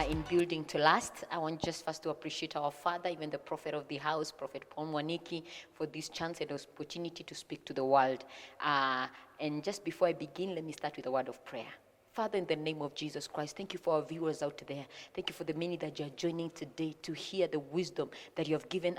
in building to last. I want just first to appreciate our father, even the prophet of the house, Prophet Paul Mwaniki, for this chance and opportunity to speak to the world. And just before I begin, let me start with a word of prayer. Father, in the name of Jesus Christ, thank you for our viewers out there. Thank you for the many that you are joining today to hear the wisdom that you have given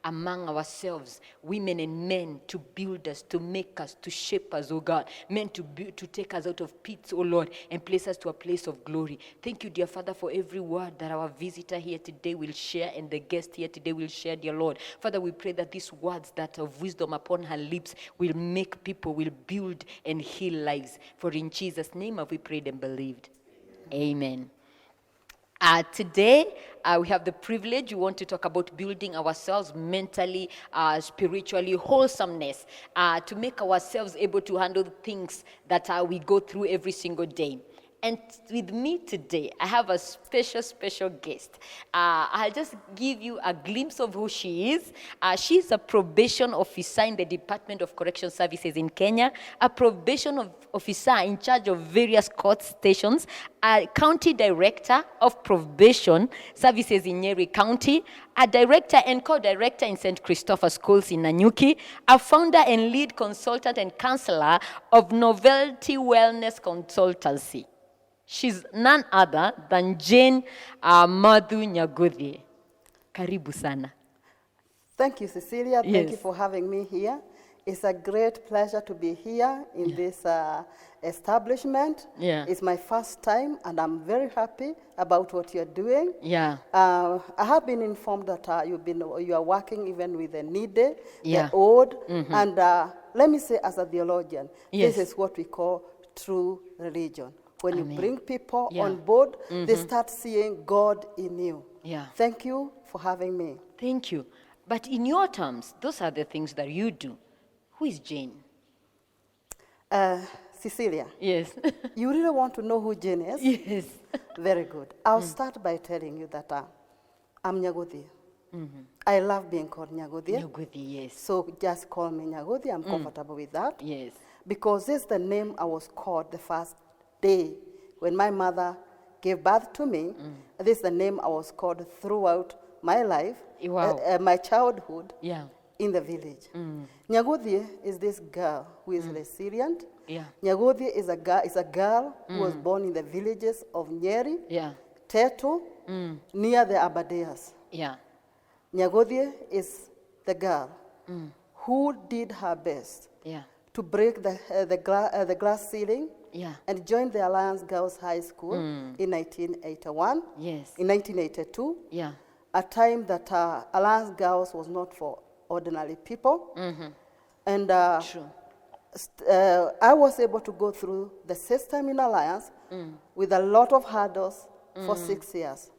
among ourselves, women and men, to build us, to make us, to shape us, oh God. Men to take us out of pits, oh Lord, and place us to a place of glory. Thank you, dear Father, for every word that our visitor here today will share and the guest here today will share, dear Lord. Father, we pray that these words that of wisdom upon her lips will make people, will build and heal lives. For in Jesus' name have we prayed and believed. Amen. Today, we have the privilege, we want to talk about building ourselves mentally, spiritually, wholesomeness, to make ourselves able to handle things that we go through every single day. And with me today, I have a special guest. I'll just give you a glimpse of who she is. She's a probation officer in the Department of Correction Services in Kenya, a probation officer in charge of various court stations, a county director of probation services in Nyeri County, a director and co-director in St. Christopher Schools in Nanyuki, a founder and lead consultant and counselor of Novelty Wellness Consultancy. She's none other than Jane Madhu Nyaguthi. Karibu sana. Thank you, Cecilia. Yes. Thank you for having me here. It's a great pleasure to be here in this establishment. Yeah. It's my first time, and I'm very happy about what you're doing. Yeah. I have been informed that you are working even with the needy, Yeah. the old, and let me say, as a theologian, Yes. this is what we call true religion. When Amen. you bring people Yeah. on board, they start seeing God in you. Yeah. Thank you for having me. Thank you. But in your terms, those are the things that you do. Who is Jane? Cecilia, Yes. you really want to know who Jane is? Yes. Very good. I'll start by telling you that I'm Nyaguthi. I love being called Nyaguthi. Nyaguthi, yes. So just call me Nyaguthi. I'm comfortable with that. Yes. Because this is the name I was called the first day when my mother gave birth to me. This is the name I was called throughout my life, Wow. my childhood, Yeah. in the village. Nyaguthi is this girl who is resilient. Yeah. Nyaguthi is a girl who was born in the villages of Nyeri, Yeah. Tetu, near the Abadeas. Yeah. Nyaguthi is the girl who did her best Yeah. to break the glass ceiling Yeah. and joined the Alliance Girls High School in 1981. Yes. In 1982, Yeah. a time that Alliance Girls was not for ordinary people. And True. I was able to go through the system in Alliance with a lot of hurdles for 6 years.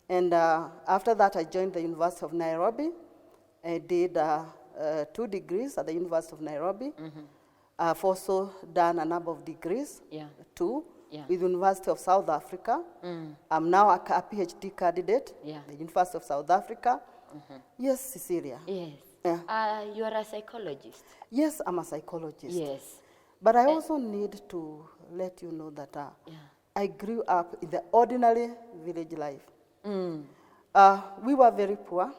And after that, I joined the University of Nairobi. I did 2 degrees at the University of Nairobi. I've also done a number of degrees, Yeah. 2, Yeah. with the University of South Africa. I'm now a PhD candidate, Yeah. the University of South Africa. Yes, Cecilia. Yes. Yeah. You are a psychologist. Yes, I'm a psychologist. Yes. But I also need to let you know that Yeah. I grew up in the ordinary village life. We were very poor.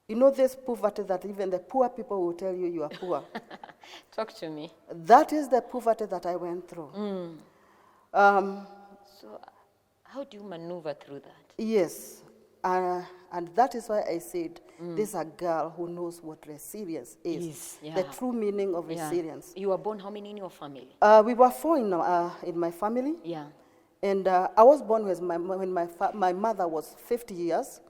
You know this poverty that even the poor people will tell you are poor. Talk to me. That is the poverty that I went through. So, how do you maneuver through that? Yes, and that is why I said this is a girl who knows what resilience is. Yes, yeah. The true meaning of Yeah. resilience. You were born how many in your family? We were 4 in my family. Yeah. And I was born when my mother was 50 years.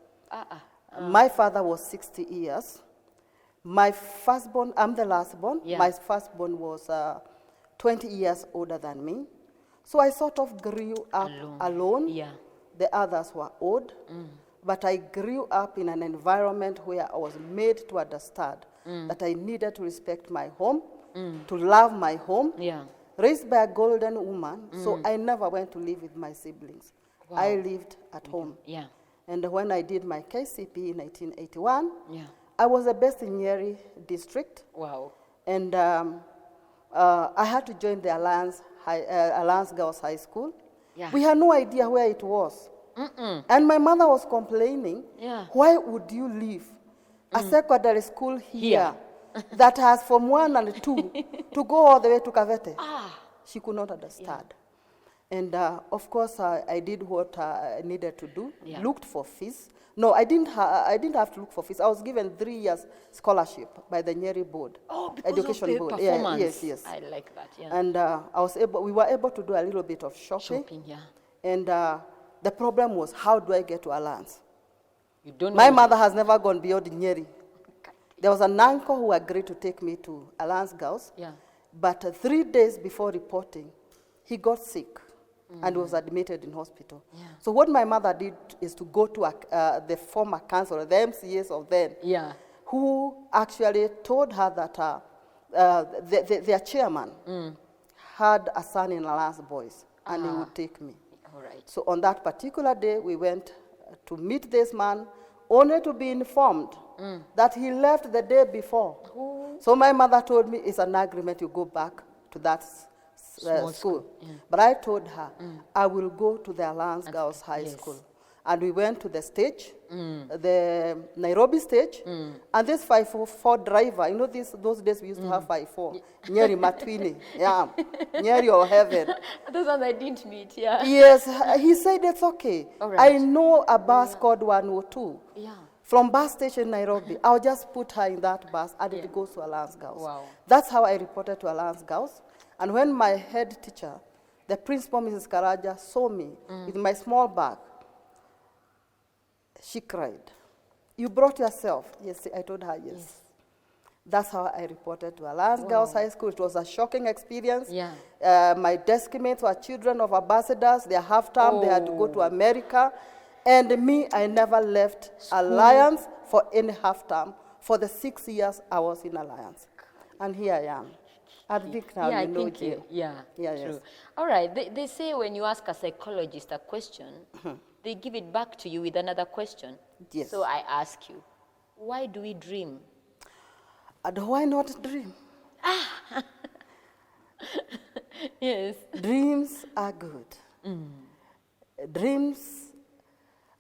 My father was 60 years. My firstborn, I'm the last born. Yeah. My firstborn was 20 years older than me. So I sort of grew up alone. Yeah. The others were old. But I grew up in an environment where I was made to understand that I needed to respect my home, to love my home. Yeah. Raised by a golden woman, so I never went to live with my siblings. Wow. I lived at home. Yeah. And when I did my KCP in 1981, Yeah. I was the best in Nyeri district. Wow. And I had to join the Alliance Girls High School Yeah. We had no idea where it was. And my mother was complaining, Yeah. why would you leave a secondary school here, Here. that has from 1 and 2 to go all the way to Kavete? She could not understand. And of course, I did what I needed to do, Yeah. looked for fees. No, I didn't have to look for fees. I was given 3 years scholarship by the Nyeri board. Oh, because Education of the board. performance. Yeah, yes. I like that, yeah. And we were able to do a little bit of shopping. Shopping, yeah. And the problem was, how do I get to Alliance? You don't My know. mother has never gone beyond Nyeri. There was an uncle who agreed to take me to Alliance Girls. Yeah. But 3 days before reporting, he got sick and was admitted in hospital. Yeah. So what my mother did is to go to the former councillor, the MCAs of then, Yeah. who actually told her that their chairman had a son in Alliance Boys, and he would take me. All right. So on that particular day, we went to meet this man, only to be informed that he left the day before. So my mother told me, it's an agreement, you go back to that Small school. Yeah. But I told her, I will go to the Alliance Girls High yes. School. And we went to the stage, the Nairobi stage, and this 544 driver, you know, those days we used to have 54, Nyeri Matwini, yeah, Nyeri or heaven. Those ones I didn't meet, yeah. Yes, he said it's okay. All right. I know a bus called 102. Yeah. From bus station Nairobi, I'll just put her in that bus and it goes to Alliance Girls. Wow. That's how I reported to Alliance Girls. And when my head teacher, the principal, Mrs. Karaja, saw me with my small bag, she cried. You brought yourself? Yes, I told her yes. That's how I reported to Alliance Girls High School. It was a shocking experience. Yeah. My desk mates were children of ambassadors. Their half-term, they had to go to America. And me, I never left Alliance for any half-term for the 6 years I was in Alliance. And here I am. I think now Yeah, you I know think Jill. yeah, Yeah, true. yes. All right, they say when you ask a psychologist a question, they give it back to you with another question. Yes. So I ask you, why do we dream? And why not dream? Yes. Dreams are good. Dreams,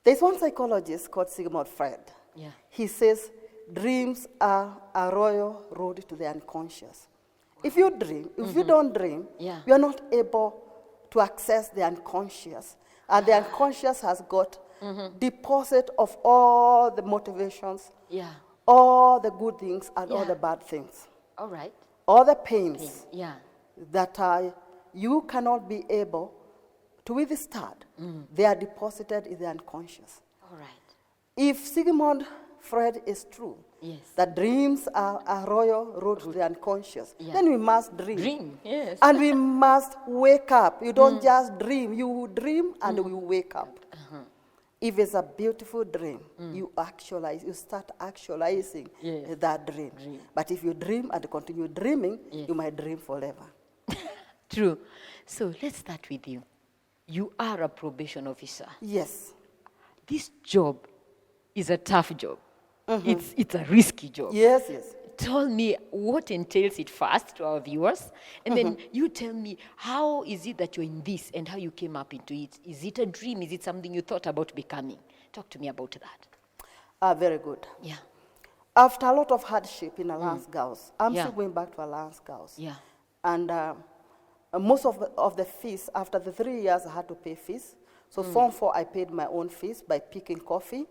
there's one psychologist called Sigmund Freud. Yeah. He says, dreams are a royal road to the unconscious. If you dream, if you don't dream, Yeah. you are not able to access the unconscious. And the unconscious has got deposit of all the motivations, Yeah. all the good things and all Yeah. the bad things, All right. all the pains Yeah. that you cannot be able to withstand. They are deposited in the unconscious. All right. If Sigmund Freud is true, Yes. that dreams are a royal road to the unconscious, Yeah. then we must dream. Dream. Yes. And we must wake up. You don't just dream. You dream and you wake up. If it's a beautiful dream, you actualize, you start actualizing Yes. that dream. But if you dream and continue dreaming, Yes. you might dream forever. True. So let's start with you. You are a probation officer. Yes. This job is a tough job. It's a risky job. Yes, yes. Tell me what entails it first to our viewers, and then you tell me how is it that you're in this and how you came up into it. Is it a dream? Is it something you thought about becoming? Talk to me about that. Very good. Yeah. After a lot of hardship in Alliance Girls, I'm Yeah. still going back to Alliance Girls. Yeah. And most of the fees, after the 3 years, I had to pay fees. So Form 4, I paid my own fees by picking coffee.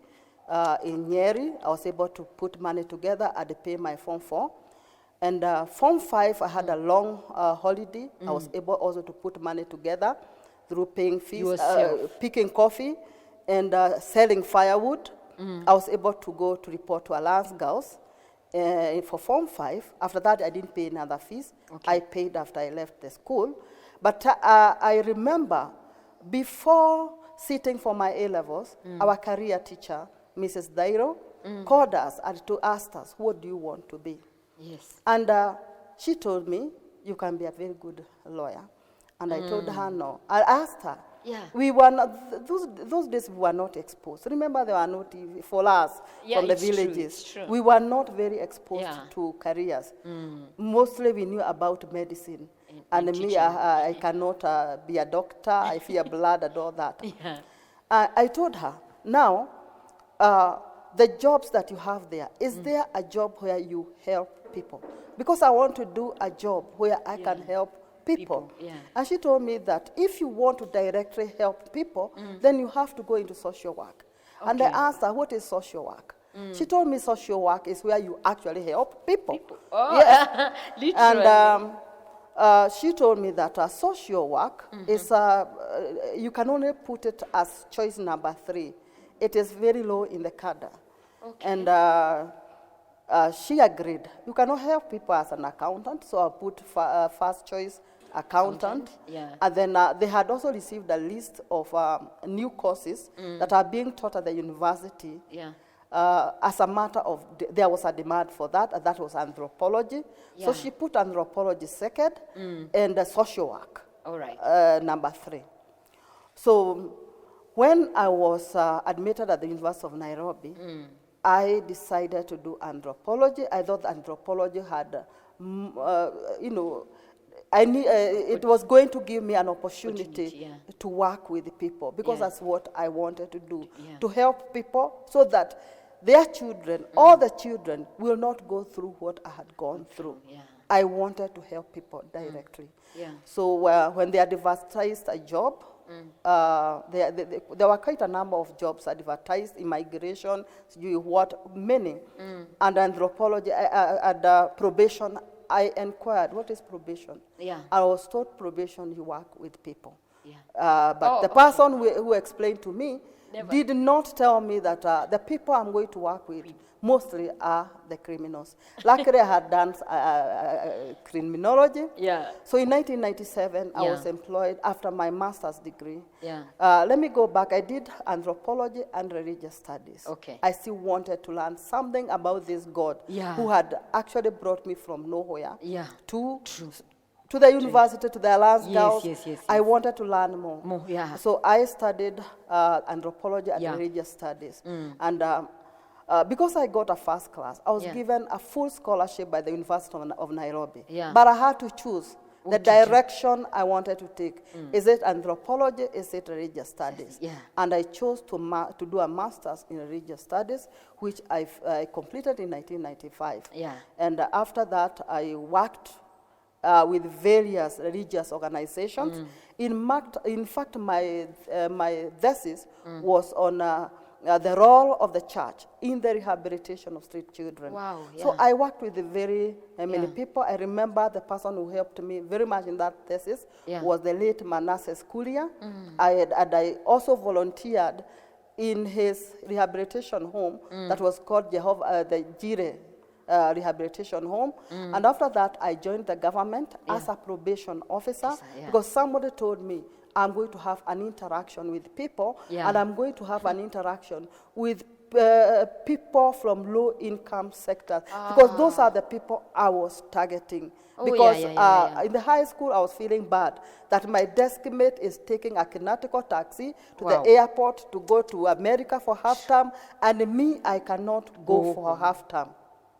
In Nyeri, I was able to put money together and pay my Form 4. And Form 5, I had a long holiday. I was able also to put money together through paying fees, Yourself. picking coffee, and selling firewood. I was able to go to report to Alliance Girls for Form 5. After that, I didn't pay any other fees. I paid after I left the school. But I remember before sitting for my A-levels, our career teacher, Mrs. Dairo, called us and asked us, what do you want to be? Yes. And she told me, you can be a very good lawyer. And I told her no. I asked her, Yeah. We were not, those days we were not exposed. Remember, there were no TV for us Yeah, from the it's true, villages. it's true. We were not very exposed Yeah. to careers. Mostly we knew about medicine. And And me, teaching. I cannot be a doctor. I fear blood and all that. Yeah. I told her, now, the jobs that you have there, is there a job where you help people? Because I want to do a job where I can help people. Yeah. And she told me that if you want to directly help people, then you have to go into social work. And I Okay. asked her, what is social work? She told me social work is where you actually help people. Oh, Yes. literally. And she told me that social work is, you can only put it as choice number 3. It is very low in the cadre. Okay. And she agreed. You cannot help people as an accountant, so I put first choice accountant. Yeah. And then they had also received a list of new courses that are being taught at the university. Yeah. As a matter of, there was a demand for that, and that was anthropology. Yeah. So she put anthropology second, and social work All right. number 3. So when I was admitted at the University of Nairobi, I decided to do anthropology. I thought anthropology had, you know, it was going to give me an opportunity to work with people, because that's what I wanted to do, to help people so that their children, all the children, will not go through what I had gone through. Yeah. I wanted to help people directly. Yeah. So when they advertised a job, there were quite a number of jobs advertised, immigration, many. And anthropology, and probation, I inquired, what is probation? Yeah. I was told probation, you work with people. Yeah. But the person who explained to me did not tell me that the people I'm going to work with mostly are the criminals. Luckily, I had done criminology. Yeah. So in 1997, I Yeah. was employed after my master's degree. Yeah. Let me go back. I did anthropology and religious studies. Okay. I still wanted to learn something about this God who had actually brought me from nowhere to the university, to the Alliance Girls. Yes. I wanted to learn more. Yeah. So I studied anthropology and religious studies. And because I got a first class, I was given a full scholarship by the University of Nairobi. Yeah. But I had to choose the direction I wanted to take. Is it anthropology? Is it religious studies? Yeah. And I chose to do a master's in religious studies, which I completed in 1995. Yeah. And after that, I worked with various religious organizations. In fact, my thesis was on the role of the church in the rehabilitation of street children. Wow, So yeah. I worked with very many people. I remember the person who helped me very much in that thesis was the late Manasseh Kuria. I also volunteered in his rehabilitation home that was called the Jire Rehabilitation Home. And after that, I joined the government as a probation officer because somebody told me, I'm going to have an interaction with people, and I'm going to have an interaction with people from low-income sectors, because those are the people I was targeting. Because in the high school, I was feeling bad that my desk mate is taking a Kinatico taxi to the airport to go to America for half-term, and me, I cannot go for half-term.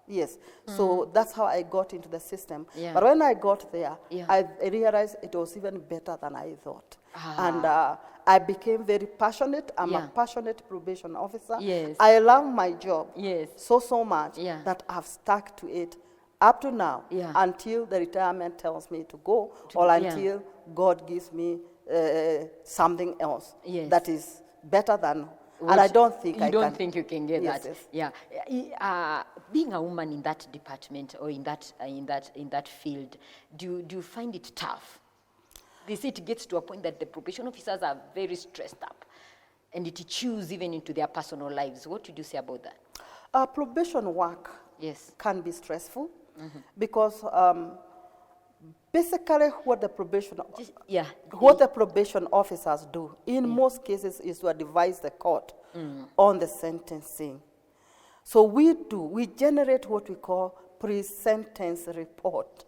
Yes, so that's how I got into the system. But when I got there, I realized it was even better than I thought. And I became very passionate. I'm a passionate probation officer. Yes. I love my job so much Yeah. that I've stuck to it up to now Yeah. until the retirement tells me to go, or until God gives me something else that is better than. And I don't think I can. You don't think you can get Yes, that? yes. Yeah. Being a woman in that department or in that field, do you find it tough? They say it gets to a point that the probation officers are very stressed up, and it chews even into their personal lives. What would you say about that? Probation work can be stressful because basically what the probation officers do in most cases is to advise the court on the sentencing. So we generate what we call pre-sentence report.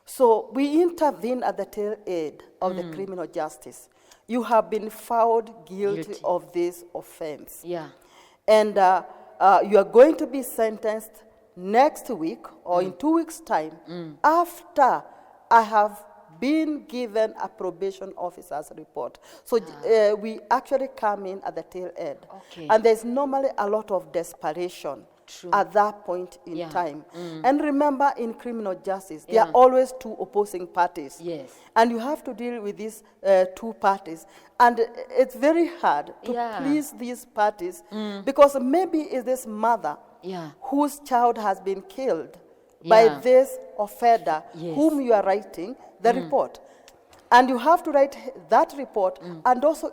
So we intervene at the tail end of the criminal justice. you have been found guilty Guilty. of this offense. Yeah. And you are going to be sentenced next week or in 2 weeks' time after I have been given a probation officer's report. So we actually come in at the tail end. Okay. And there's normally a lot of desperation True. at that point in Yeah. time. And remember, in criminal justice, there Yeah. are always two opposing parties. Yes. And you have to deal with these two parties. And it's very hard to Yeah. please these parties because maybe it's this mother Yeah. whose child has been killed by Yeah. this offender Yes. whom you are writing the report. And you have to write that report and also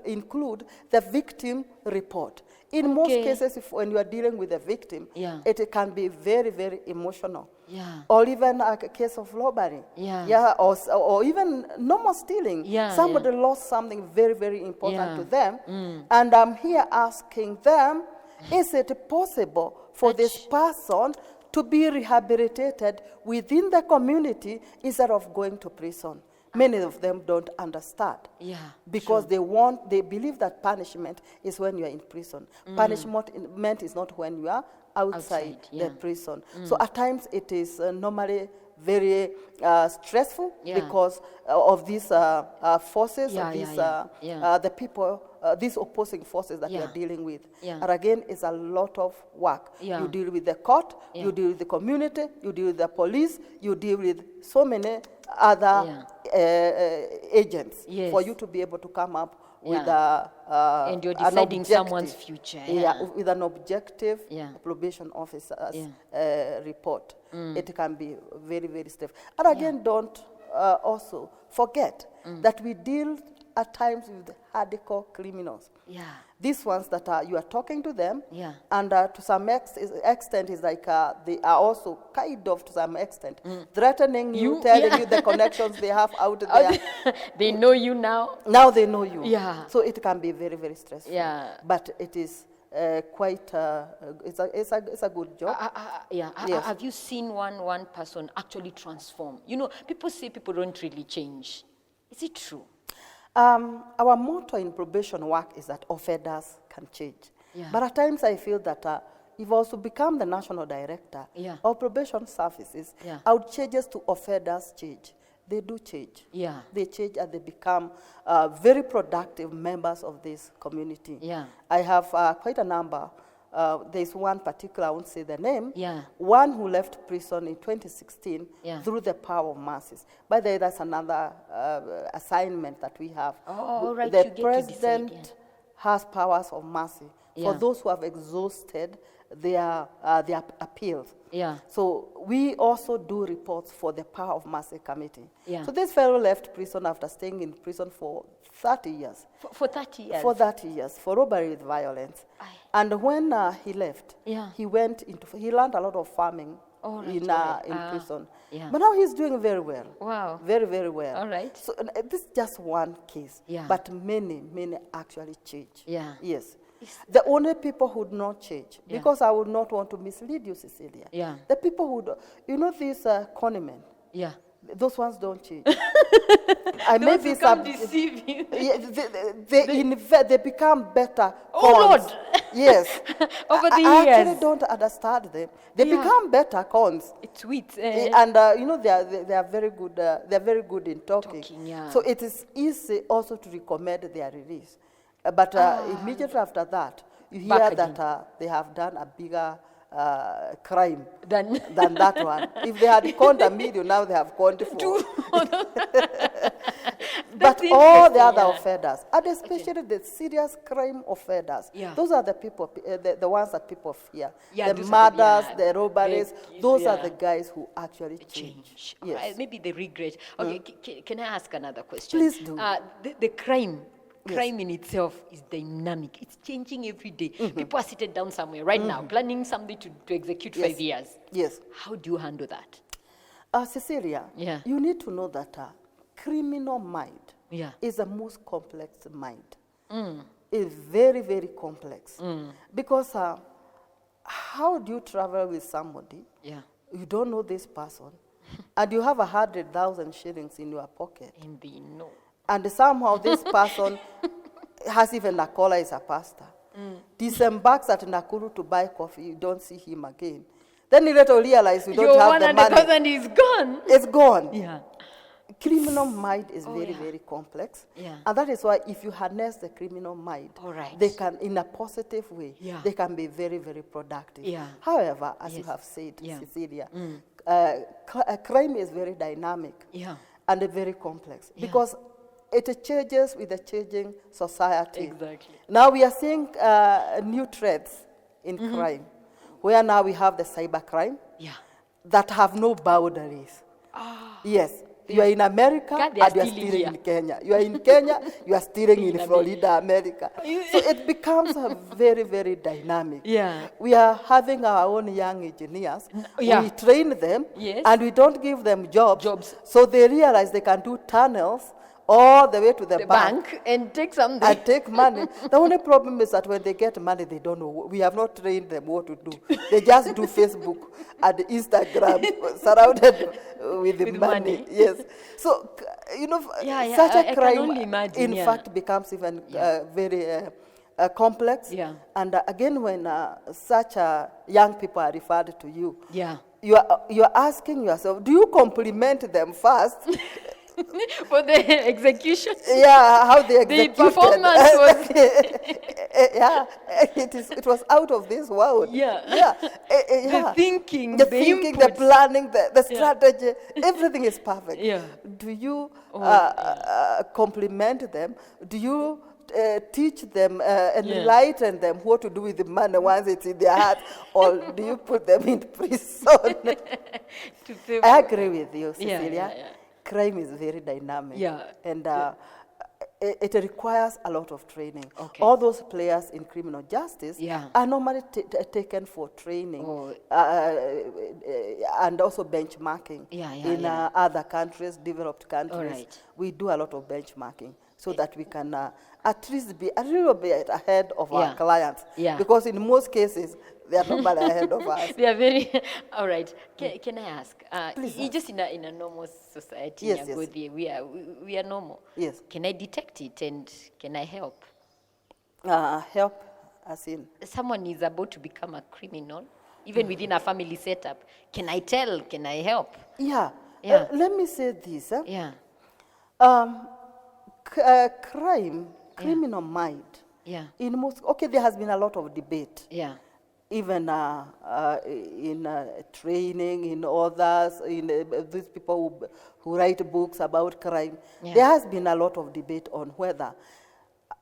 include the victim report. In most Okay. cases, when you are dealing with a victim, Yeah. it can be very, very emotional. Yeah. Or even a case of robbery. Yeah. Yeah, or even normal stealing. Yeah, Somebody lost something very, very important Yeah. to them. And I'm here asking them, is it possible for this person to be rehabilitated within the community instead of going to prison? Many of them don't understand. Yeah, Because they believe that punishment is when you are in prison. Punishment is not when you are outside yeah. the prison. So at times it is normally very stressful Yeah. because of these forces, Yeah, of these, yeah. the people, these opposing forces that we Yeah. are dealing with. Yeah. And again, it's a lot of work. Yeah. You deal with the court, Yeah. you deal with the community, you deal with the police, you deal with so many other agents Yes. for you to be able to come up with Yeah. a And you're an deciding objective- someone's future. yeah, with an objective Yeah. probation officer's Yeah. report. It can be very, very stiff. And again, don't also forget that we deal at times with hardcore criminals. Yeah. These ones that you are talking to them, Yeah. and to some extent, is like they are also kind of, to some extent, threatening you, telling you the connections they have out there. They know you now. Now they know you. Yeah. So it can be very, very stressful. Yeah. But it is quite, it's a good job. Yeah. Yes. Have you seen one person actually transform? You know, people say people don't really change. Is it true? Our motto in probation work is that offenders can change. Yeah. But at times I feel that if I was to become the national director Yeah. of probation services, Yeah. I would changes to offenders change. They do change. Yeah. They change and they become very productive members of this community. Yeah. I have quite a number. There's one particular, I won't say the name, Yeah. one who left prison in 2016 Yeah. through the power of mercies. By the way, that's another assignment that we have. Oh, all right, The you get to decide, president yeah. has powers of mercy for Yeah. those who have exhausted their appeals. Yeah. So we also do reports for the Power of Mercy Committee. Yeah. So this fellow left prison after staying in prison for 30 years. For 30 years. For 30 years, for robbery with violence. Aye. And when he left, Yeah. he learned a lot of farming All right, in, all right. in prison. Yeah. But now he's doing very well. Wow. Very, very well. All right. So this is just one case. Yeah. But many, many actually change. Yeah. Yes. The only people who do not change, Yeah. because I would not want to mislead you, Cecilia. Yeah. The people who, these conmen, Yeah. those ones don't change. I may Those be who come some- deceive you. Yeah, they become better. Oh, cons. Lord. Yes. Over the I actually years. don't understand them. They Yeah. become better cons. It's sweet. And they are very good. They're very good in talking. Yeah. So it is easy also to recommend their release. But immediately after that, you hear Back that they have done a bigger crime Then than that one. If they had conned a million, now they have conned four. But all the other offenders, and especially the serious crime offenders, Yeah. those are the people, the ones that people fear. Yeah, The those are the- murders, yeah, the robberies, the- those are yeah. the guys who actually change. change. Yes. Alright, maybe they regret. Okay, can I ask another question? Please do. The crime in itself is dynamic. It's changing every day. People are seated down somewhere right now, planning something to execute Yes. 5 years. Yes. How do you handle that? Cecilia, Yeah. you need to know that criminal mind Yeah. is the most complex mind. It's very, very complex. Because how do you travel with somebody? Yeah. You don't know this person, and you have 100,000 shillings in your pocket. And they know. and somehow this person has even a collar as a pastor. Disembarks at Nakuru to buy coffee, you don't see him again. Then you later realize you don't Your have the money. 100,000 is gone. It's gone. Yeah. Criminal mind is very, yeah. very complex. Yeah. And that is why if you harness the criminal mind, All right. they can, in a positive way, Yeah. they can be very, very productive. Yeah. However, as you Yes. have said, Yeah. Cecilia, crime is very dynamic Yeah. and very complex Yeah. because it changes with the changing society. Exactly. Now we are seeing new threats in crime, where now we have the cyber crime Yeah. that have no boundaries. Yes. You are in America God, and they are you are stealing stealing here. in Kenya. You are in Kenya, you are stealing in In Florida, America. So it becomes very, very dynamic. Yeah. We are having our own young engineers. Yeah. We train them Yes. and we don't give them jobs. Jobs. So they realize they can do tunnels all the way to the The bank bank and take something. and take money. The only problem is that when they get money, they don't know. We have not trained them what to do. They just do Facebook and Instagram surrounded with the With money. money. Yes. So, you know, Yeah, yeah, such I a can crime, only imagine, in yeah. fact, becomes even Yeah. very complex. Yeah. And again, when such young people are referred to you, Yeah. you are asking yourself, do you compliment them first? For the execution. Yeah, how they The executed. performance was. Yeah, it was out of this world. Yeah. Yeah. The Yeah. thinking, the the thinking, the inputs. planning, the strategy, everything is perfect. Yeah. Do you Oh, compliment them? Do you teach them, enlighten them what to do with the money once it's in their heart, or do you put them in prison? To save- I agree with you, Yeah, Cecilia. yeah. Crime is very dynamic. Yeah. And it requires a lot of training. Okay. All those players in criminal justice Yeah. are normally taken for training Oh. and also benchmarking. Yeah, yeah, in yeah. other countries, developed countries, right. we do a lot of benchmarking so that we can at least be a little bit ahead of our Yeah. clients. Yeah. Because in most cases, they are normally ahead of us. They are very. All right. Can I ask? Please It's just in a normal society, Yes, yes. Nyagodhi, we are normal. Yes. Can I detect it and can I help? Help as in. Someone is about to become a criminal, even within a family setup. Can I tell? Can I help? Yeah. Yeah. Let me say this. Yeah. Criminal mind. Yeah. In most, okay, there has been a lot of debate, Yeah. even in training, in others, in these people who write books about crime. Yeah. There has been a lot of debate on whether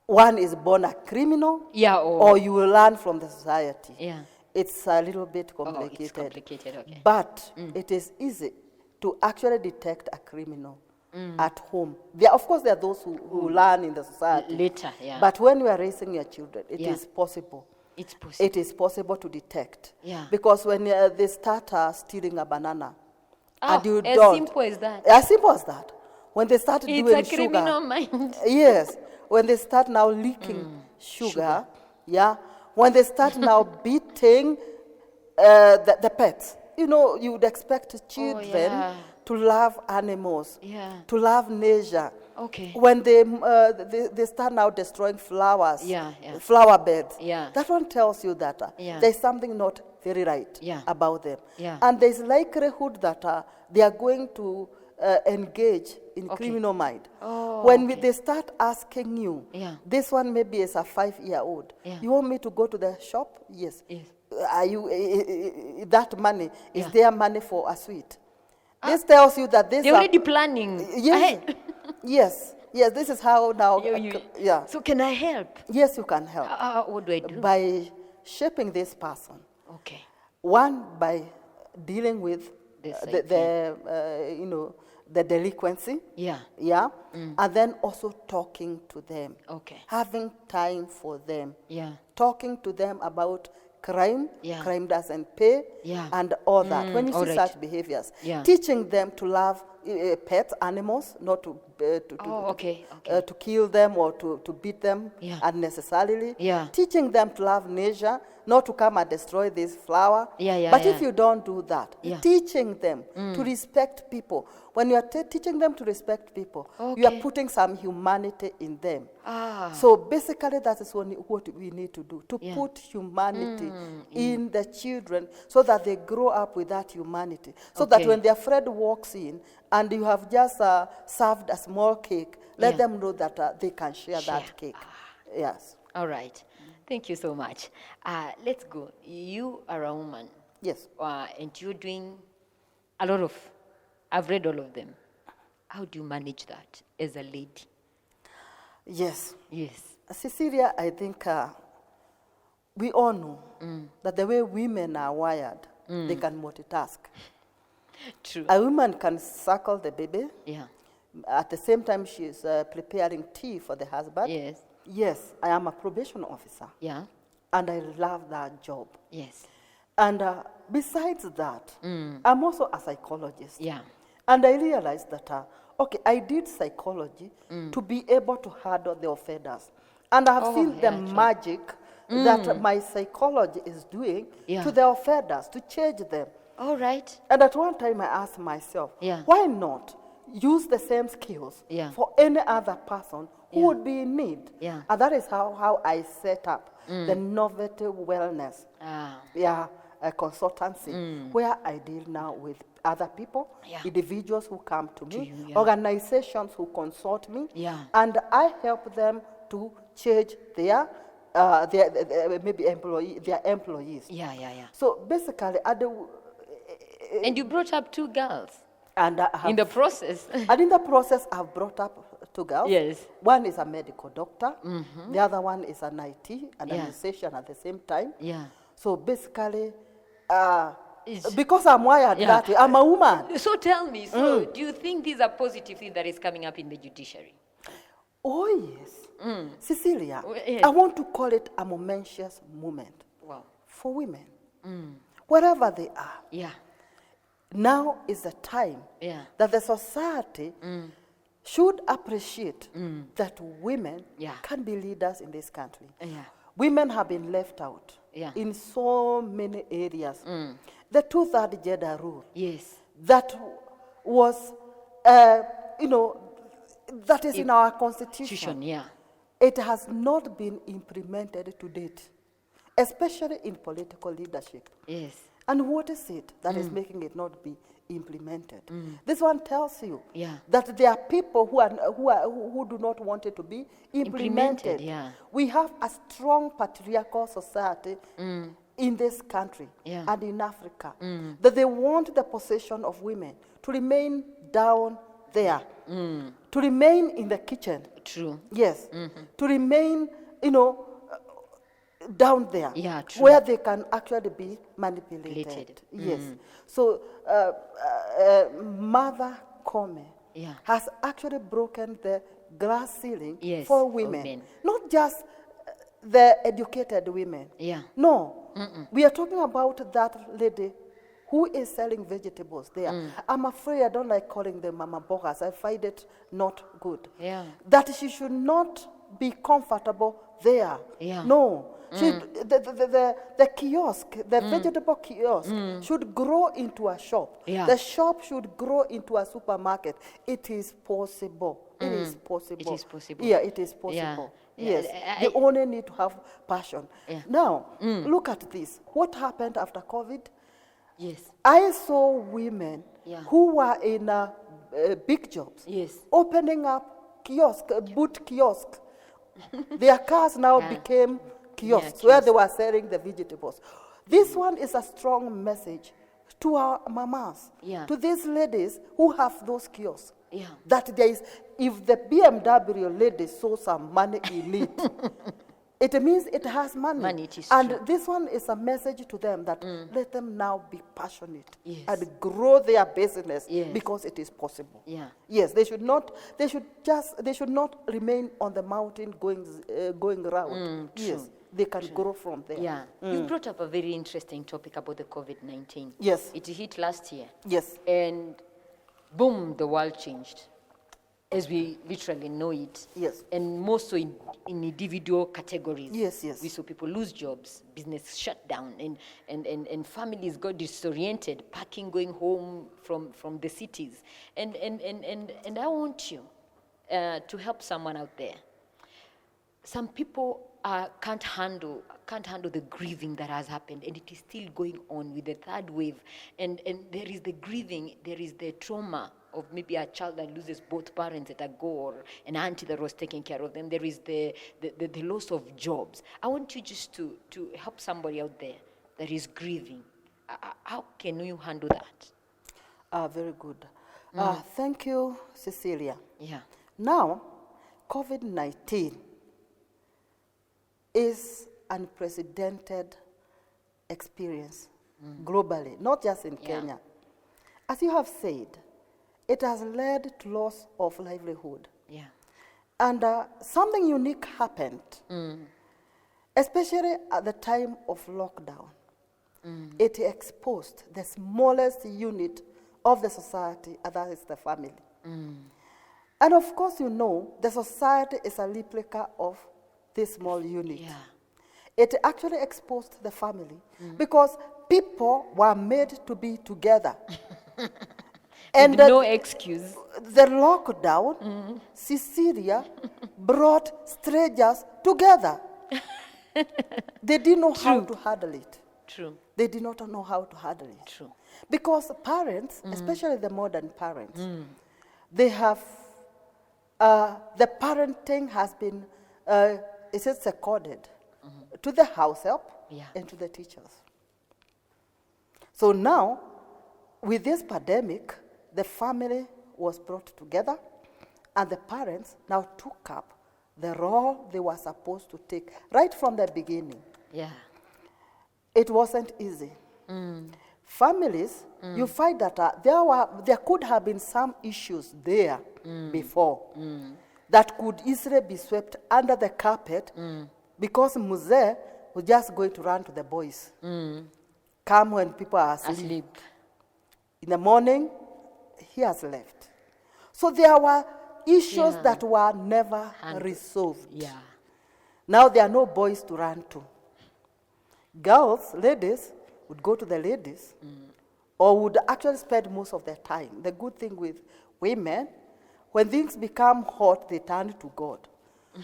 one is born a criminal Yeah. or you will learn from the society. Yeah. It's a little bit Oh, complicated. it's complicated. Okay. But it is easy to actually detect a criminal at home. Of course, there are those who learn in the society. Later. Yeah. But when you are raising your children, it Yeah. is possible. it's possible. It is possible to detect. Yeah. Because when they start stealing a banana, and you as don't. simple as that. As simple as that. When they start It's doing a criminal sugar. mind. Yes. When they start now leaking sugar, yeah. When they start now beating the pets. You know, you would expect children yeah. to love animals, Yeah. to love nature. Okay. When they start now destroying flowers, Yeah, yeah. flower beds, Yeah. that one tells you that Yeah. there's something not very right Yeah. about them. Yeah. And there's likelihood that they are going to engage in criminal mind. Oh, When okay. they start asking you, Yeah. this one maybe is a 5-year-old, Yeah. you want me to go to the shop? Yes. Yes. Are you that money is Yeah. their money for a sweet? This tells you that this They're already planning. yes, ahead. yes. This is how now. Yeah. So can I help? Yes, you can help What do I do? by shaping this person. Okay. One, by dealing with The the delinquency. Yeah. Yeah. And then also talking to them. Okay. Having time for them. Yeah. Talking to them about crime. Yeah. Crime doesn't pay. Yeah. And all that. When you all see right. such behaviors, Yeah. teaching them to love pets, animals, not Oh, okay, okay. to kill them or to beat them Yeah. unnecessarily. Yeah. Teaching them to love nature, not to come and destroy this flower. Yeah, But if yeah. you don't do that, Yeah. teaching them to respect people. When you are teaching them to respect people, you are Okay. putting some humanity in them. Ah. So basically, that is what we need to do, to Yeah. put humanity in the children so that they grow up with that humanity. So that Okay. when their friend walks in and you have just served a small cake, let Yeah. them know that they can share Share. that cake. Yes. All right. Thank you so much. Let's go. You are a woman, Yes. and you're doing a lot of, I've read all of them. How do you manage that as a lady? Yes. Yes. Cecilia, I think we all know that the way women are wired, they can multitask. True. A woman can suckle the baby. Yeah. At the same time, she is preparing tea for the husband. Yes. Yes, I am a probation officer, Yeah. and I love that job. Yes. And besides that, I'm also a psychologist. Yeah. And I realized that, okay, I did psychology to be able to handle the offenders. And I have Oh, seen yeah, the true. magic that my psychology is doing Yeah. to the offenders, to change them. All right. And at one time I asked myself, Yeah. why not use the same skills Yeah. for any other person who Yeah. would be in need? Yeah. And that is how I set up the Novelty Wellness consultancy, where I deal now with other people, Yeah. individuals who come to me, you, yeah. organizations who consult me, Yeah. and I help them to change their employees. Yeah, yeah, yeah. So basically, And you brought up 2 girls and I have in the process. And in the process, I've brought up 2 girls. Yes. One is a medical doctor. The other one is an IT and Yeah. a musician at the same time. Yeah. So basically, It's- because I'm wired Yeah. that way, I'm a woman. So tell me, so do you think this is a positive thing that is coming up in the judiciary? Oh, yes. Cecilia, Oh, yes. I want to call it a momentous moment Wow. for women, wherever they are. Yeah. Now is the time Yeah. that the society should appreciate that women Yeah. can be leaders in this country. Yeah. Women have been left out Yeah. in so many areas. The 2/3 gender rule Yes. that was, that is in our constitution. Yeah. It has not been implemented to date, especially in political leadership. Yes. And what is it that is making it not be implemented? This one tells you Yeah. that there are people who do not want it to be implemented. Yeah. We have a strong patriarchal society in this country Yeah. and in Africa, that they want the position of women to remain down there, to remain in the kitchen. True. Yes, to remain, down there, Yeah, true. where they can actually be manipulated. Manipulated. Yes. So, Mother Kome Yeah. has actually broken the glass ceiling Yes, for for women, men. not just the educated women. Yeah. No, we are talking about that lady who is selling vegetables there. I'm afraid I don't like calling them mama bogas. I find it not good. Yeah. That she should not be comfortable there. Yeah. No. The kiosk, the vegetable kiosk should grow into a shop. Yeah. The shop should grow into a supermarket. It is possible. It is possible. It is possible. Yeah, it is Yeah. possible. Yeah. Yes. I- They only need to have passion. Yeah. Now, look at this. What happened after COVID? Yes. I saw women Yeah. who were in big jobs Yes. opening up kiosk, boot kiosk. Their cars now Yeah. became kiosks Yeah, where they were selling the vegetables. This one is a strong message to our mamas, Yeah. to these ladies who have those kiosks. Yeah. That there is, if the BMW lady saw some money in it, it means it has money. Money, it is and true. this one is a message to them that let them now be passionate Yes. and grow their business Yes. because it is possible. Yeah. Yes, they should not remain on the mountain going around. Yes, they can grow from there. Yeah. You brought up a very interesting topic about the COVID-19. Yes. It hit last year. Yes. And boom, the world changed as we literally know it. Yes. And more so in individual categories. Yes, yes. We saw people lose jobs, business shut down, and families got disoriented, packing, going home from the cities. And I want you to help someone out there. Some people can't handle the grieving that has happened, and it is still going on with the third wave. And there is the grieving, there is the trauma of maybe a child that loses both parents at a go, or an auntie that was taking care of them. There is the loss of jobs. I want you just to help somebody out there that is grieving. How can you handle that? Very good. Thank you, Cecilia. Yeah. Now, COVID-19 is unprecedented experience globally, not just in Kenya. As you have said, it has led to loss of livelihood. Yeah. And something unique happened, especially at the time of lockdown. It exposed the smallest unit of the society, and that is the family. And of course, you know, the society is a replica of this small unit. Yeah. It actually exposed the family because people were made to be together. And no excuse. The lockdown, Cecilia, brought strangers together. They didn't know how to handle it. True. They did not know how to handle it. True. Because parents, especially the modern parents, they have, the parenting has been, it is accorded to the house help and to the teachers. So now, with this pandemic, the family was brought together, and the parents now took up the role they were supposed to take right from the beginning. Yeah. It wasn't easy. Families, you find that there could have been some issues there before that could easily be swept under the carpet because Muzee was just going to run to the boys. Come when people are asleep. In the morning, he has left. So there were issues that were never resolved. Yeah. Now there are no boys to run to. Girls, ladies, would go to the ladies or would actually spend most of their time. The good thing with women, when things become hot, they turn to God.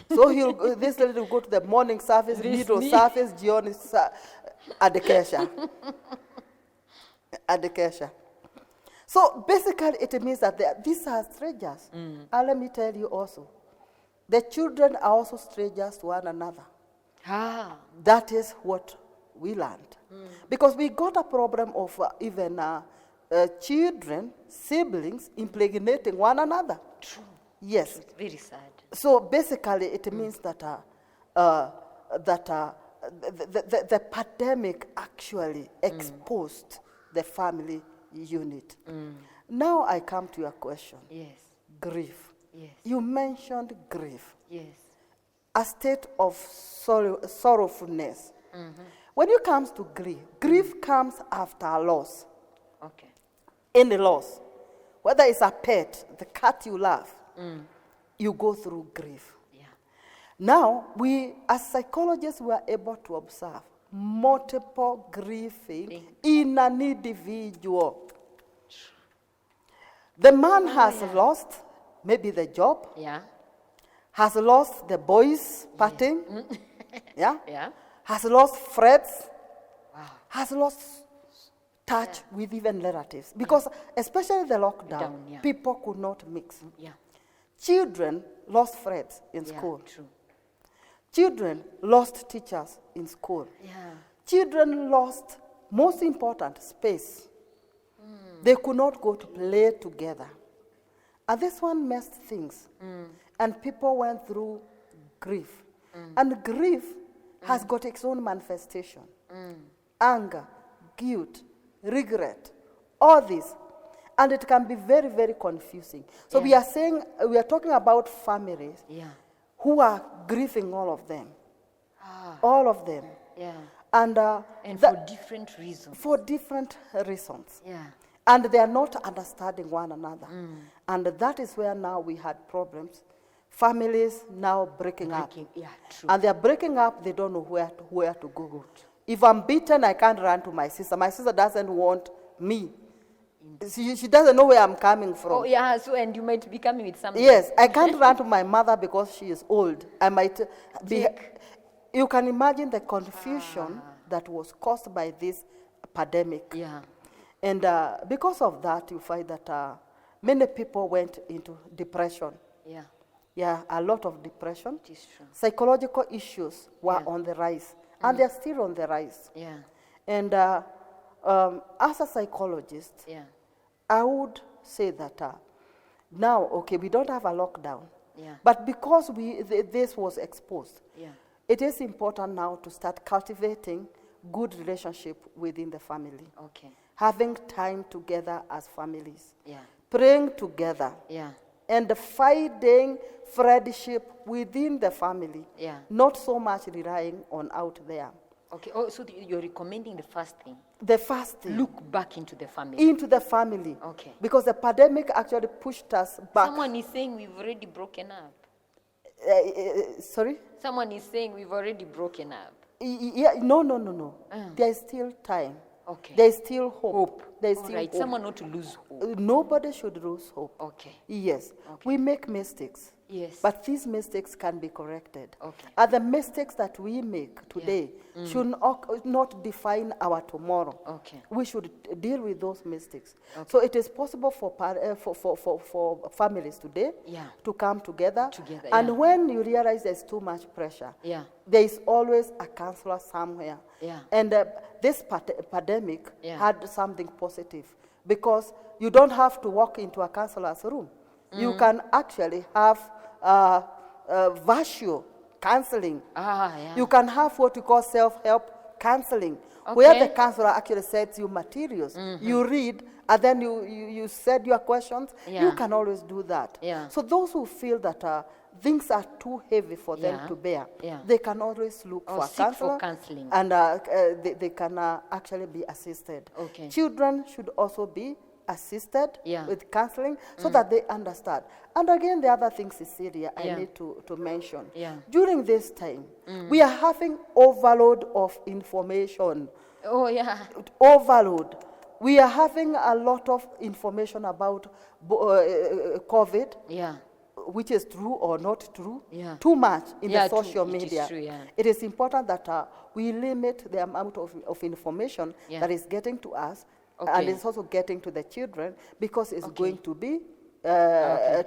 So this lady will go to the morning service, middle service, jioni adekesha. Adekesha. So basically it means that these are strangers. And let me tell you also, the children are also strangers to one another. That is what we learned. Because we got a problem of even children, siblings, impregnating one another. True. Yes. It's very sad. So basically it means that the pandemic actually exposed the family unit. Now I come to your question. Yes. Grief. Yes. You mentioned grief. Yes. A state of sorrowfulness. When it comes to grief, grief comes after a loss. Okay. Any loss. Whether it's a pet, the cat you love, you go through grief. Yeah. Now, we as psychologists were able to observe multiple grieving in an individual. The man has lost maybe the job, has lost the boys parting, has lost friends, has lost touch with even relatives. Because especially the lockdown, people could not mix. Children lost friends in school. True. Children lost teachers in school. Children lost, most important, space. They could not go to play together. And this one messed things. And people went through grief. And grief has got its own manifestation. Anger, guilt, regret, all this. And it can be very, very confusing. So we are talking about families who are grieving all of them. All of them. Yeah. And for different reasons. For different reasons. Yeah. And they are not understanding one another. And that is where now we had problems. Families now breaking up. Yeah, true. And they are breaking up, they don't know where to go. If I'm beaten, I can't run to my sister. My sister doesn't want me. She doesn't know where I'm coming from. Oh, yeah, so, and you might be coming with something. Yes, I can't run to my mother because she is old. I might be... You can imagine the confusion that was caused by this pandemic. Yeah. And because of that, you find that many people went into depression. Yeah. Yeah, a lot of depression. It is true. Psychological issues were Yeah. on the rise, and they're still on the rise. Yeah. And as a psychologist, Yeah. I would say that now, okay, we don't have a lockdown, Yeah. but because this was exposed, Yeah. it is important now to start cultivating good relationship within the family, Okay. having time together as families, Yeah. praying together, Yeah. and finding friendship within the family, Yeah. not so much relying on out there. Okay. Oh, so you're recommending the first thing. The first thing, Look back into the family. into the family, Okay. because the pandemic actually pushed us back. Someone is saying we've already broken up. Sorry? Someone is saying we've already broken up. Yeah, no. There is still time. Okay. There is still hope. Hope. There is All still right. hope. Someone not to lose hope. Nobody should lose hope. Okay. Yes. Okay. We make mistakes. Yes. But these mistakes can be corrected. Okay. And the mistakes that we make today should not define our tomorrow. Okay. We should deal with those mistakes. So it is possible for families today Yeah. to come together. And when you realize there's too much pressure, Yeah. there is always a counselor somewhere. Yeah. And this pandemic Yeah. had something positive, because you don't have to walk into a counselor's room. You can actually have virtual counseling. Yeah. You can have what we call self-help counseling, where Okay. the counselor actually sets you materials. You read, and then you set your questions. Yeah. You can always do that. Yeah. So those who feel that things are too heavy for them Yeah. to bear, Yeah. they can always look Or for a seek for counselor, counseling. and they can actually be assisted. Okay. Children should also be assisted Yeah. with counseling, so that they understand. And again, the other thing, Cecilia, I Yeah. need to mention. Yeah. During this time, we are having overload of information. Oh, yeah. Overload. We are having a lot of information about COVID, Yeah. which is true or not true. Yeah. Too much in Yeah, the social it is media. true, yeah. It is important that we limit the amount of information Yeah. that is getting to us, and Okay. it's also getting to the children, because it's Okay. going to be Okay,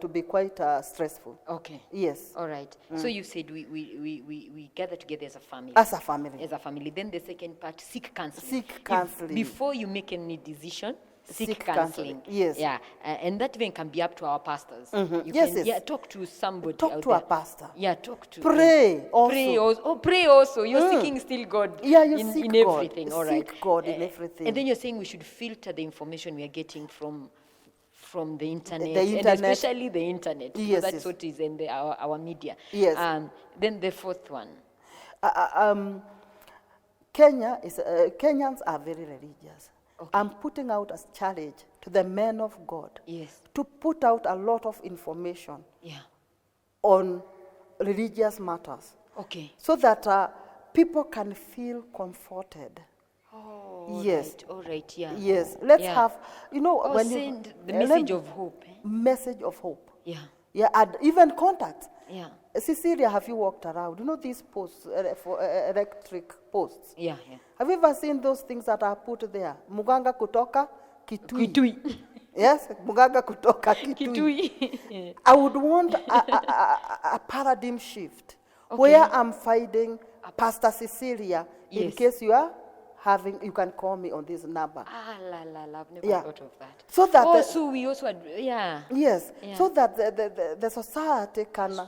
to be quite stressful. Okay. Yes, All right. So you said we gather together as a family. as a family. As a family. Then the second part, seek counseling. Seek counseling. Before you make any decision, seek Seek counseling. counseling, yes. Yeah. And that even can be up to our pastors. You Yes, can, yes. Yeah, talk to somebody Talk out to there. a pastor. Yeah, talk to Pray also. Pray also. Oh, pray also. You're seeking still God. Yeah, you in, seek in God. everything. All right. Seek God in everything. And then you're saying we should filter the information we are getting from the internet, The internet. and especially the internet. Because Yes, that's yes. what is in our media. Yes. Then the fourth one. Kenyans are very religious. Okay. I'm putting out a challenge to the men of God Yes. to put out a lot of information Yeah. on religious matters, Okay. so that people can feel comforted. Oh, Yes. Right. All right. Yeah. Yes, let's Yeah. have, Oh, when send you... the let message me- of hope. Eh? Message of hope. Yeah. Yeah, and even contact. Yeah. Cecilia, have you walked around? You know these posts, for electric posts? Yeah. Yeah. Have you ever seen those things that are put there? Muganga kutoka Kitui. Kitui. Yes, Muganga kutoka Kitui. Kitui. I would want a paradigm shift, Okay. where I'm finding Pastor Cecilia. In Yes. case you are having, you can call me on this number. I've never Yeah. thought of that. So that Oh, the- so we also yeah. Yes, Yeah. so that the society can,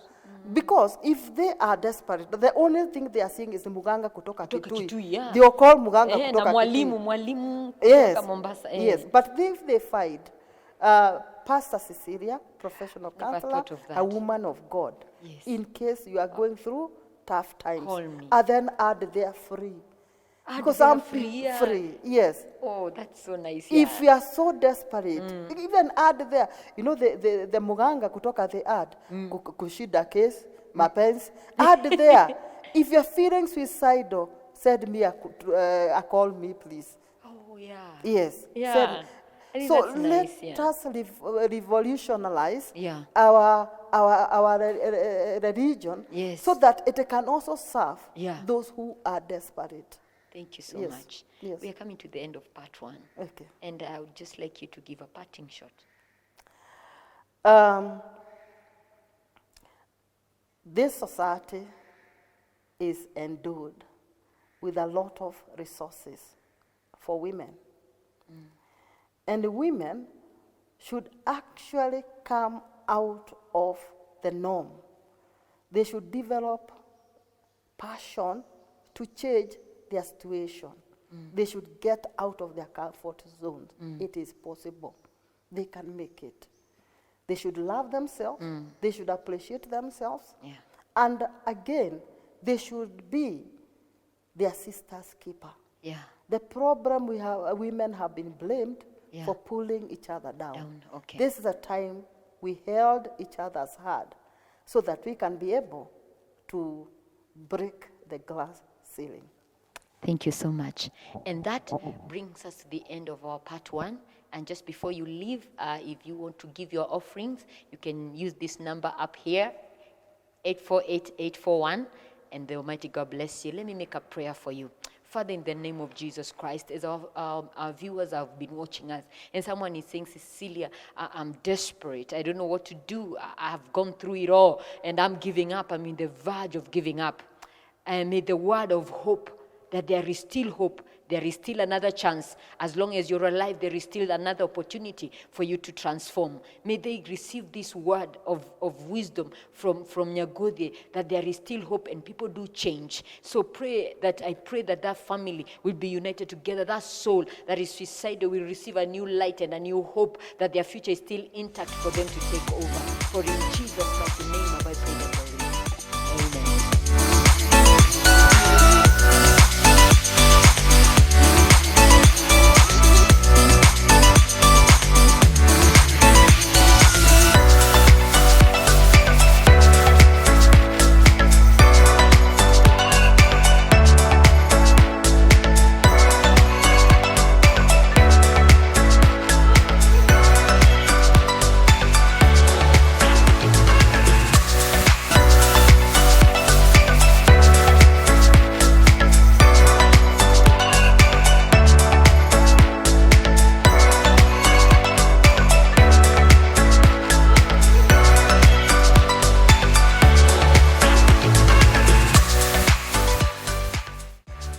because if they are desperate, the only thing they are seeing is Muganga kutoka Kutoka Kitui. Kitui, yeah. They will call Muganga Na kutoka mwalimu Kitui. Yes, kutoka Mombasa. yes. But if they find Pastor Cecilia, professional Never counselor, thought of that. a woman of God, Yes. in case you are going through tough times, Call me. and then add they are free. Because they are I'm free, yeah. free. Yes. Oh, that's so nice. If Yeah. we are so desperate, even add there, you know, the muganga kutoka they add, kushida case, mapenzi, add there. If you're feeling suicidal, send me a call me, please. Oh, yeah. Yes. Yeah. I think So that's nice, let yeah. us revolutionize Yeah. our religion, Yes. so that it can also serve Yeah. those who are desperate. Thank you so Yes. much. Yes. We are coming to the end of part 1. Okay. And I would just like you to give a parting shot. This society is endowed with a lot of resources for women. And women should actually come out of the norm. They should develop passion to change their situation. They should get out of their comfort zones. It is possible. They can make it. They should love themselves. They should appreciate themselves. Yeah. And again, they should be their sister's keeper. Yeah. The problem we have, women have been blamed Yeah. for pulling each other down. Down, okay. This is a time we held each other's hand so that we can be able to break the glass ceiling. Thank you so much. And that brings us to the end of our part 1. And just before you leave, if you want to give your offerings, you can use this number up here, 848-841, and the Almighty God bless you. Let me make a prayer for you. Father, in the name of Jesus Christ, as our viewers have been watching us, and someone is saying, Cecilia, I'm desperate. I don't know what to do. I have gone through it all, and I'm giving up. I'm in the verge of giving up. And may the word of hope, that there is still hope, there is still another chance. As long as you're alive, there is still another opportunity for you to transform. May they receive this word of wisdom from Nyagode, that there is still hope and people do change. So I pray that that family will be united together. That soul that is suicidal will receive a new light and a new hope, that their future is still intact for them to take over. For in Jesus' mighty name have I prayed and